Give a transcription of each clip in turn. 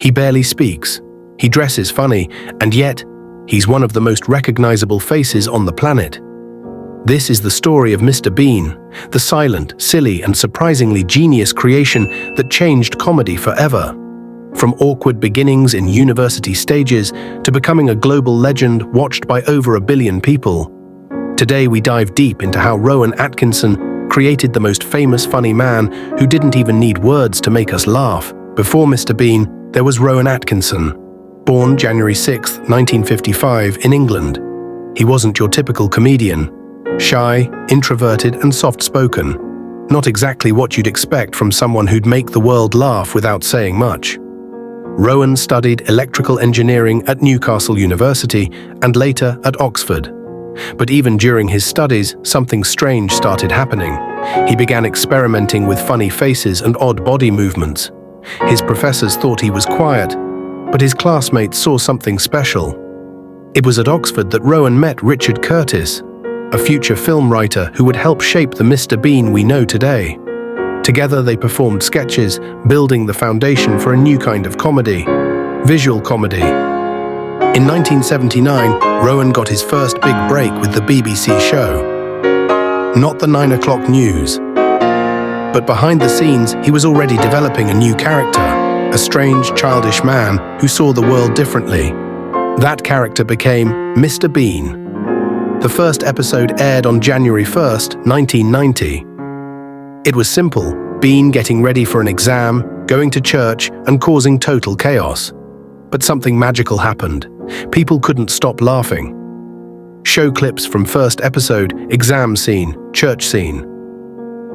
He barely speaks, he dresses funny, and yet, he's one of the most recognizable faces on the planet. This is the story of Mr. Bean, the silent, silly, and surprisingly genius creation that changed comedy forever. From awkward beginnings in university stages to becoming a global legend watched by over 1 billion people. Today we dive deep into how Rowan Atkinson created the most famous funny man who didn't even need words to make us laugh. Before Mr. Bean, there was Rowan Atkinson, born January 6, 1955 in England. He wasn't your typical comedian. Shy, introverted, and soft-spoken. Not exactly what you'd expect from someone who'd make the world laugh without saying much. Rowan studied electrical engineering at Newcastle University and later at Oxford. But even during his studies, something strange started happening. He began experimenting with funny faces and odd body movements. His professors thought he was quiet, but his classmates saw something special. It was at Oxford that Rowan met Richard Curtis, a future film writer who would help shape the Mr. Bean we know today. Together they performed sketches, building the foundation for a new kind of comedy, visual comedy. In 1979, Rowan got his first big break with the BBC show. Not the 9 o'clock news. But behind the scenes, he was already developing a new character, a strange, childish man who saw the world differently. That character became Mr. Bean. The first episode aired on January 1st, 1990. It was simple, Bean getting ready for an exam, going to church, and causing total chaos. But something magical happened. People couldn't stop laughing. Show clips from first episode, exam scene, church scene.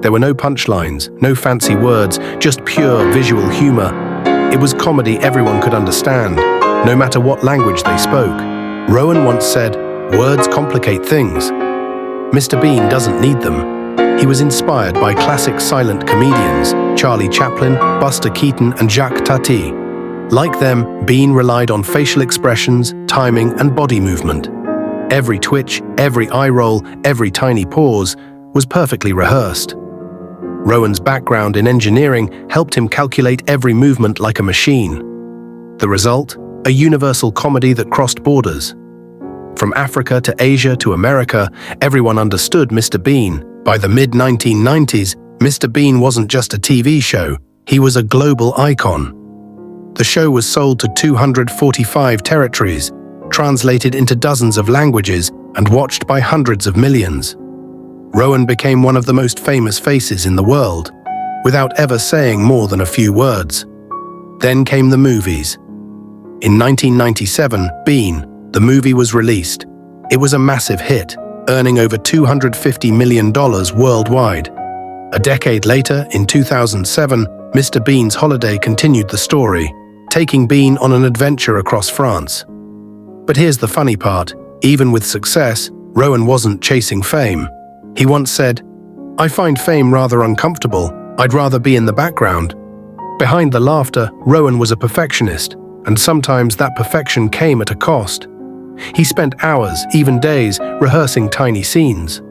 There were no punchlines, no fancy words, just pure visual humor. It was comedy everyone could understand, no matter what language they spoke. Rowan once said, "Words complicate things. Mr. Bean doesn't need them." He was inspired by classic silent comedians, Charlie Chaplin, Buster Keaton, and Jacques Tati. Like them, Bean relied on facial expressions, timing, and body movement. Every twitch, every eye roll, every tiny pause was perfectly rehearsed. Rowan's background in engineering helped him calculate every movement like a machine. The result? A universal comedy that crossed borders. From Africa to Asia to America, everyone understood Mr. Bean. By the mid-1990s, Mr. Bean wasn't just a TV show, he was a global icon. The show was sold to 245 territories, translated into dozens of languages, and watched by hundreds of millions. Rowan became one of the most famous faces in the world, without ever saying more than a few words. Then came the movies. In 1997, Bean, the movie was released. It was a massive hit, earning over $250 million worldwide. A decade later, in 2007, Mr. Bean's holiday continued the story, taking Bean on an adventure across France. But here's the funny part, even with success, Rowan wasn't chasing fame. He once said, "I find fame rather uncomfortable. I'd rather be in the background." Behind the laughter, Rowan was a perfectionist, and sometimes that perfection came at a cost. He spent hours, even days, rehearsing tiny scenes.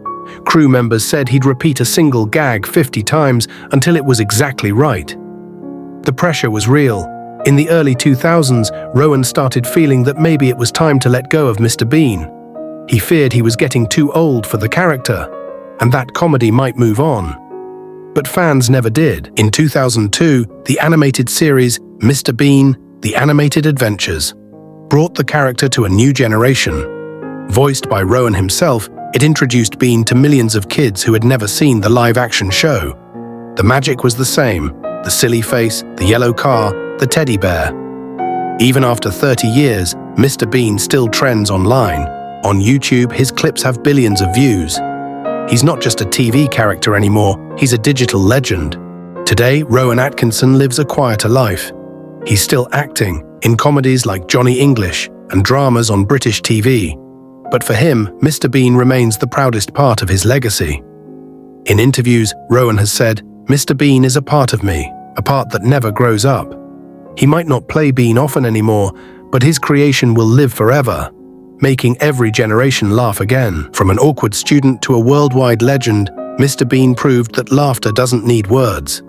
Crew members said he'd repeat a single gag 50 times until it was exactly right. The pressure was real. In the early 2000s, Rowan started feeling that maybe it was time to let go of Mr. Bean. He feared he was getting too old for the character, and that comedy might move on. But fans never did. In 2002, the animated series Mr. Bean: The Animated Adventures brought the character to a new generation. Voiced by Rowan himself, it introduced Bean to millions of kids who had never seen the live-action show. The magic was the same: the silly face, the yellow car, the teddy bear. Even after 30 years, Mr. Bean still trends online. On YouTube, his clips have billions of views. He's not just a TV character anymore, he's a digital legend. Today, Rowan Atkinson lives a quieter life. He's still acting in comedies like Johnny English and dramas on British TV. But for him, Mr. Bean remains the proudest part of his legacy. In interviews, Rowan has said, "Mr. Bean is a part of me, a part that never grows up." He might not play Bean often anymore, but his creation will live forever, making every generation laugh again. From an awkward student to a worldwide legend, Mr. Bean proved that laughter doesn't need words.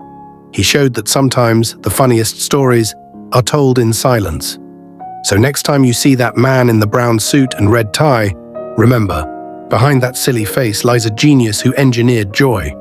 He showed that sometimes the funniest stories are told in silence. So next time you see that man in the brown suit and red tie, remember, behind that silly face lies a genius who engineered joy.